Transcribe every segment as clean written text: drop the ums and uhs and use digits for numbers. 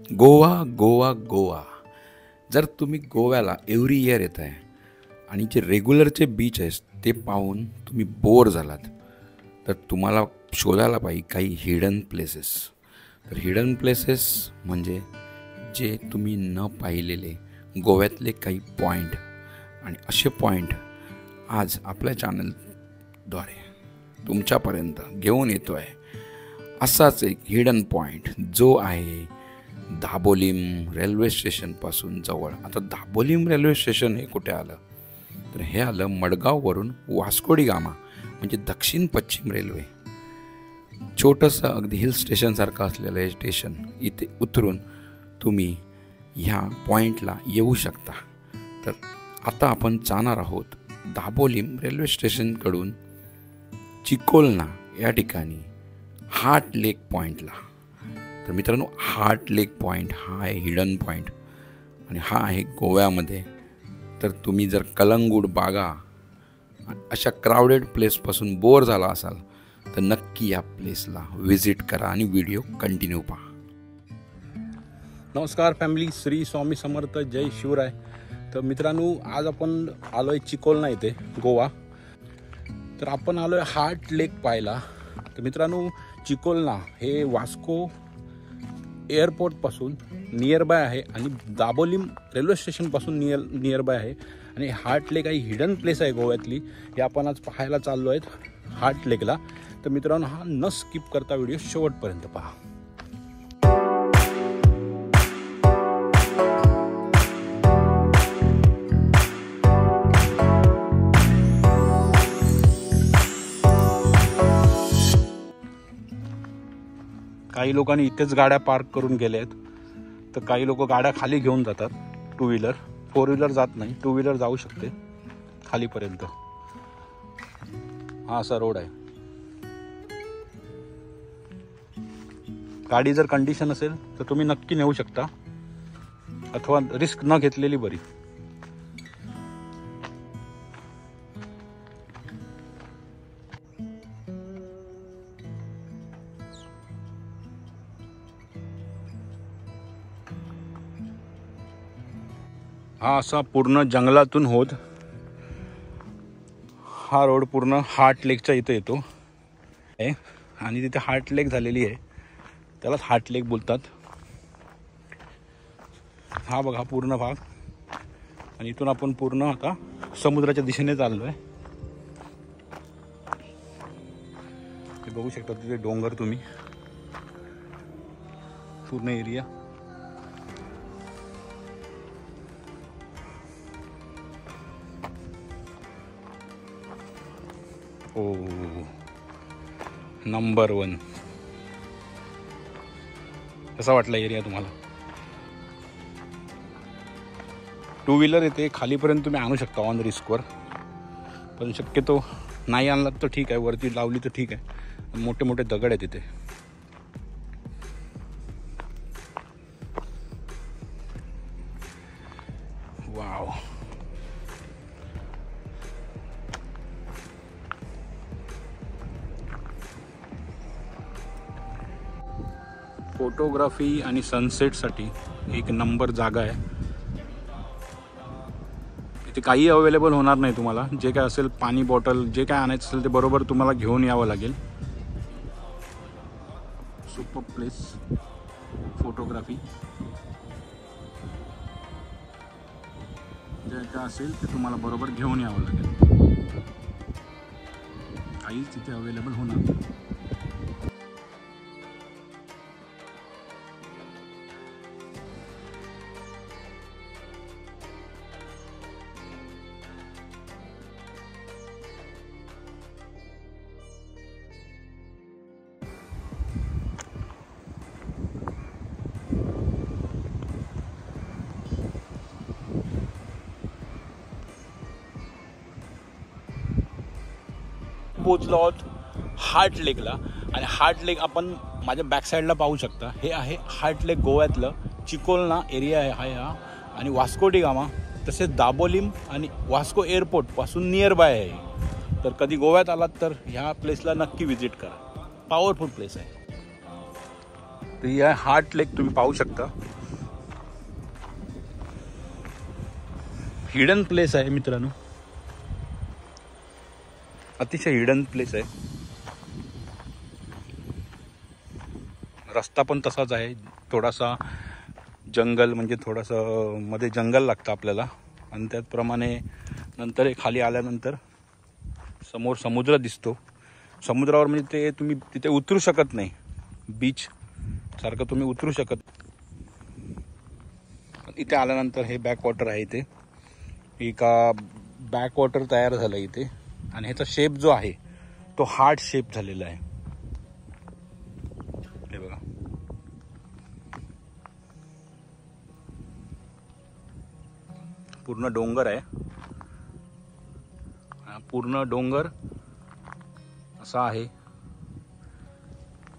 गोवा गोवा गोवा. जर तुम्ही गोव्याला एव्हरी इयर येत आहे आणि जे रेग्युलरचे बीच आहेत ते पाहून तुम्ही बोर झालात तर तुम्हाला शोधायला पाहिजे काही हिडन प्लेसेस. तर हिडन प्लेसेस म्हणजे जे तुम्ही न पाहिलेले गोव्यातले काही पॉईंट, आणि असे पॉईंट आज आपल्या चॅनलद्वारे तुमच्यापर्यंत घेऊन येतो आहे. असाच एक हिडन पॉईंट जो आहे दाबोलीम रेल्वे स्टेशनपासून जवळ. आता दाबोलीम रेल्वे स्टेशन हे कुठे आलं तर हे आलं मडगाववरून वास्को डी गामा म्हणजे दक्षिण पश्चिम रेल्वे. छोटंसं अगदी हिल स्टेशनसारखं असलेलं हे स्टेशन, इथे उतरून तुम्ही ह्या पॉईंटला येऊ शकता. तर आता आपण जाणार आहोत दाबोलीम रेल्वे स्टेशनकडून चिकोलना या ठिकाणी हार्ट लेक पॉईंटला. तर मित्रांनो, हार्ट लेक पॉईंट हा आहे हिडन पॉईंट आणि हा आहे गोव्यामध्ये. तर तुम्ही जर कलंगूट, बागा अशा क्राऊडेड प्लेसपासून बोर झाला असाल तर नक्की या प्लेसला व्हिजिट करा आणि व्हिडिओ कंटिन्यू पहा. नमस्कार फॅमिली, श्री स्वामी समर्थ, जय शिवराय. तर मित्रांनो, आज आपण आलो आहे चिकोलना येथे गोवा. तर आपण आलो आहे हार्ट लेक पाहायला. तर मित्रांनो, चिकोलना हे वास्को एअरपोर्टपासून नियर बाय आहे आणि दाबोलीम रेल्वे स्टेशनपासून नियर बाय आहे. आणि हार्ट लेक काही हिडन प्लेस आहे गोव्यातली, हे आपण आज पाहायला चाललो आहेत हार्ट लेकला. तर मित्रांनो, हा न स्किप करता व्हिडिओ शेवटपर्यंत पहा. काही लोकांनी इथेच गाड्या पार्क करून गेले आहेत. तर काही लोक गाड्या खाली घेऊन जातात, टू व्हीलर. फोर व्हीलर जात नाही, टू व्हीलर जाऊ शकते खालीपर्यंत. हा असा रोड आहे. गाडी जर कंडिशन असेल तर तुम्ही नक्की नेऊ शकता, अथवा रिस्क न घेतलेली बरी. हा असा पूर्ण जंगलातून होत हा रोड पूर्ण हार्ट लेकच्या इथं येतो आहे. आणि तिथे हार्ट लेक झालेली आहे, त्यालाच हार्ट लेक बोलतात. हा बघा पूर्ण भाग. आणि इथून आपण पूर्ण आता समुद्राच्या दिशेने चाललो आहे. हे बघू शकता तिथे डोंगर, तुम्ही पूर्ण एरिया. ओ नंबर 1. कसा वाटला एरिया तुम्हाला? टू व्हीलर येते खालीपर्यंत तुम्ही आणू शकता ऑन रिस्कवर, पण शक्यतो नाही आणलात तर ठीक आहे, वरती लावली तर ठीक आहे. मोठे मोठे दगड आहेत तिथे. वाव. फोटोग्राफी आणि सनसेटसाठी एक नंबर जागा आहे. इथे काही अवेलेबल होणार नाही तुम्हाला. जे काय असेल, पाणी बॉटल, जे काय आणायचं असेल ते बरोबर तुम्हाला घेऊन यावं लागेल. Super place photography. जे काय असेल ते तुम्हाला बरोबर घेऊन यावं लागेल. काहीच तिथे अवेलेबल होणार नाही. पोचलो आहोत हार्ट लेकला. आणि हार्ट लेक आपण माझ्या बॅक साईडला पाहू शकता. हे आहे हार्ट लेक गोव्यातलं चिकोलना एरिया आहे हा. आणि वास्को डी गामा तसेच दाबोलीम आणि वास्को एअरपोर्टपासून नियर बाय आहे. तर कधी गोव्यात आलात तर ह्या प्लेसला नक्की व्हिजिट करा. पॉवरफुल प्लेस आहे. तर ही आहे हार्ट लेक, तुम्ही पाहू शकता. हिडन प्लेस आहे मित्रांनो, अतिशय हिडन प्लेस आहे. रस्ता पण तसाच आहे, थोडासा जंगल, म्हणजे थोडंसं मध्ये जंगल लागतं आपल्याला. आणि त्याचप्रमाणे नंतर खाली आल्यानंतर समोर समुद्र दिसतो. समुद्रावर म्हणजे ते तुम्ही तिथे उतरू शकत नाही, बीच सारखं तुम्ही उतरू शकत. इथे आल्यानंतर हे बॅकवॉटर आहे. इथे एका बॅकवॉटर तयार झालं इथे, आणि ह्याचा शेप जो आहे तो हार्ट शेप झालेला आहे. हे बघा, पूर्ण डोंगर आहे, पूर्ण डोंगर असा आहे,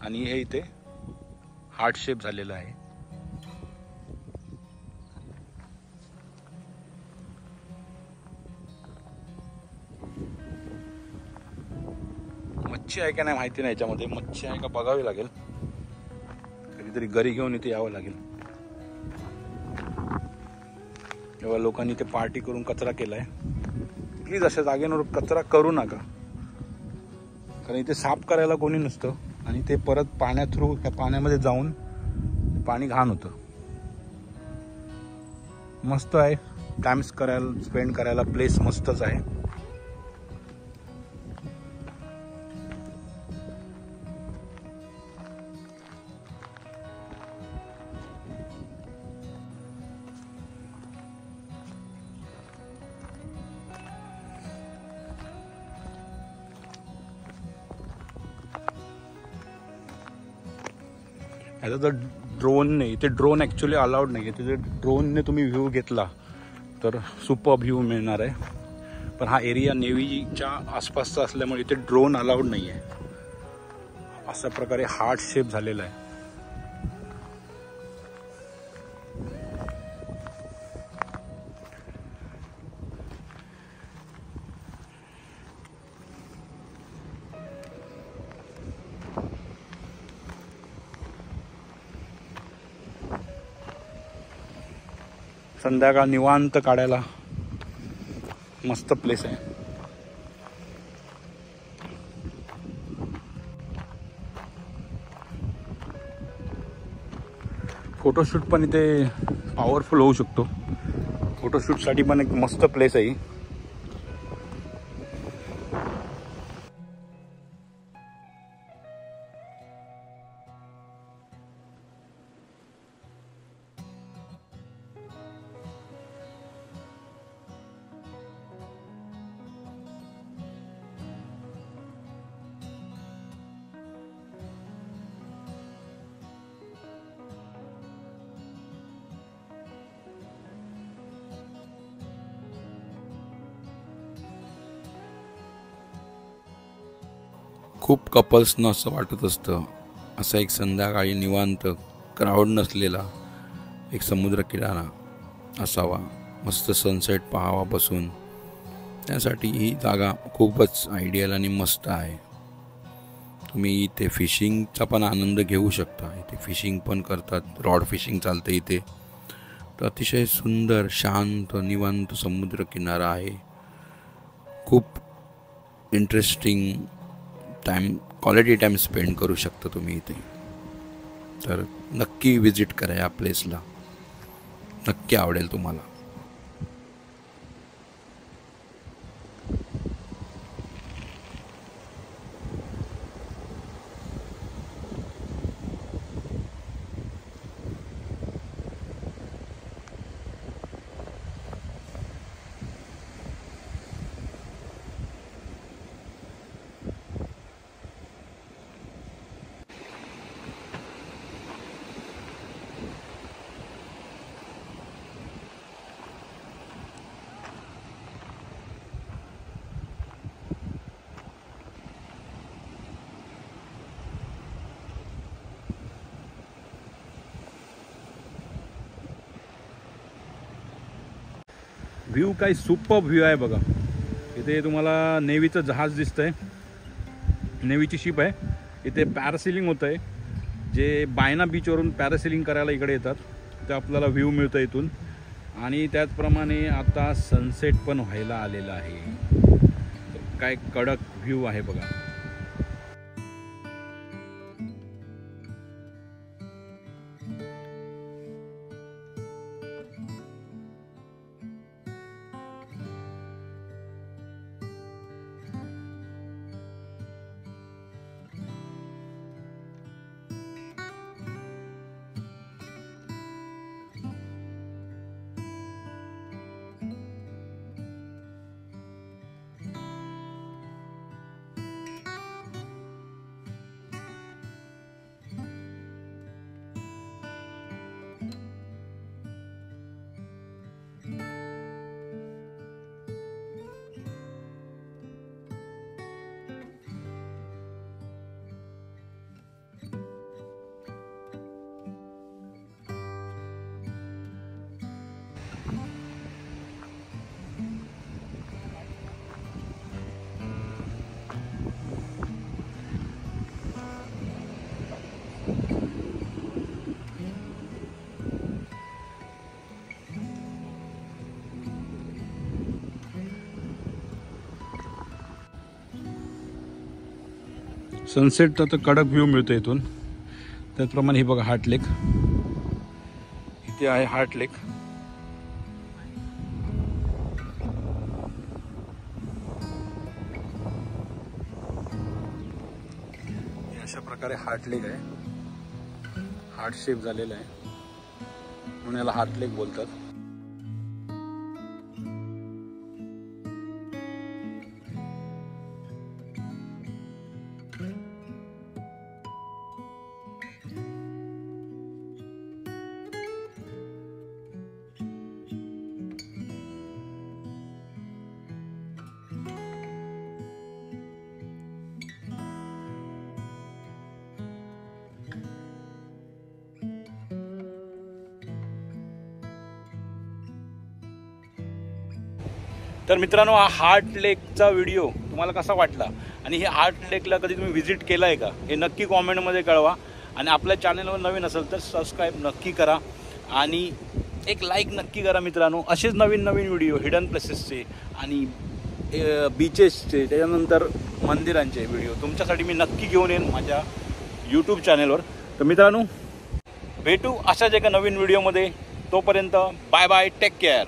आणि हे इथे हार्ट शेप झालेला आहे. मच्छी आहे का नाही माहिती नाही, याच्यामध्ये मच्छी आहे का बघावी लागेल. कधीतरी गरी घेऊन इथे यावं लागेल. तेव्हा लोकांनी इथे पार्टी करून कचरा केलाय. प्लीज अशा जागेवर कचरा करू नका, कारण इथे साफ करायला कोणी नसतं, आणि ते परत पाण्या थ्रू त्या पाण्यामध्ये जाऊन पाणी घाण होतं. मस्त आहे, टाइम स्पेंड करायला प्लेस मस्तच आहे. आता तर ड्रोन नाही, इथे ड्रोन ॲक्च्युली अलाउड नाही आहे. तिथे ड्रोनने तुम्ही व्ह्यू घेतला तर सुपर व्ह्यू मिळणार आहे. पण हा एरिया नेव्हीच्या आसपासचा असल्यामुळे इथे ड्रोन अलाउड नाही आहे. अशा प्रकारे हार्ट शेप झालेला आहे. संध्याकाळ निवांत काढायला मस्त प्लेस आहे. फोटोशूट पण इथे पॉवरफुल होऊ शकतो. फोटोशूटसाठी पण एक मस्त प्लेस आहे. खूप कपल्सनं असं वाटत असतं, असा एक संध्याकाळी निवांत क्राऊड नसलेला एक समुद्र किनारा असावा, मस्त सनसेट पाहावा बसून. त्यासाठी ही जागा खूपच आयडियल आणि मस्त आहे. तुम्ही इथे फिशिंगचा पण आनंद घेऊ शकता. इथे फिशिंग पण करतात, रॉड फिशिंग चालते इथे. तर अतिशय सुंदर शांत निवांत समुद्र किनारा आहे. खूप इंटरेस्टिंग क्वालिटी टाईम स्पेंड करू शकता तुम्ही इथे. तर नक्की विजिट करा या प्लेसला, नक्की आवडेल तुम्हाला. व्ह्यू काय सुपर व्ह्यू आहे बघा. इथे तुम्हाला नेव्हीचं जहाज दिसतंय, नेव्हीची शिप आहे. इथे पॅरासेलिंग होतं आहे. जे बायना बीचवरून पॅरासेलिंग करायला इकडे येतात, ते आपल्याला व्ह्यू मिळतं इथून. आणि त्याचप्रमाणे आता सनसेट पण व्हायला आलेला आहे. काय कडक व्ह्यू आहे बघा. सनसेटचा तर कडक व्ह्यू मिळतो इथून. त्याचप्रमाणे हे बघा हार्ट लेक. इथे आहे हार्ट लेक. अशा प्रकारे हार्ट लेक आहे. हार्ट शेप झालेला आहे म्हणून याला हार्ट लेक बोलतात. तर मित्रांनो, हा हार्ट लेकचा व्हिडिओ तुम्हाला कसा वाटला आणि हे हार्ट लेकला कधी तुम्ही व्हिजिट केला आहे का हे नक्की कॉमेंटमध्ये कळवा. आणि आपल्या चॅनलवर नवीन असेल तर सबस्क्राईब नक्की करा आणि एक लाईक नक्की करा मित्रांनो. असेच नवीन नवीन व्हिडिओ हिडन प्लेसेसचे आणि बीचेसचे त्याच्यानंतर मंदिरांचे व्हिडिओ तुमच्यासाठी मी नक्की घेऊन येईन माझ्या यूट्यूब चॅनलवर. तर मित्रांनो, भेटू अशाच एका नवीन व्हिडिओमध्ये. तोपर्यंत बाय बाय, टेक केअर.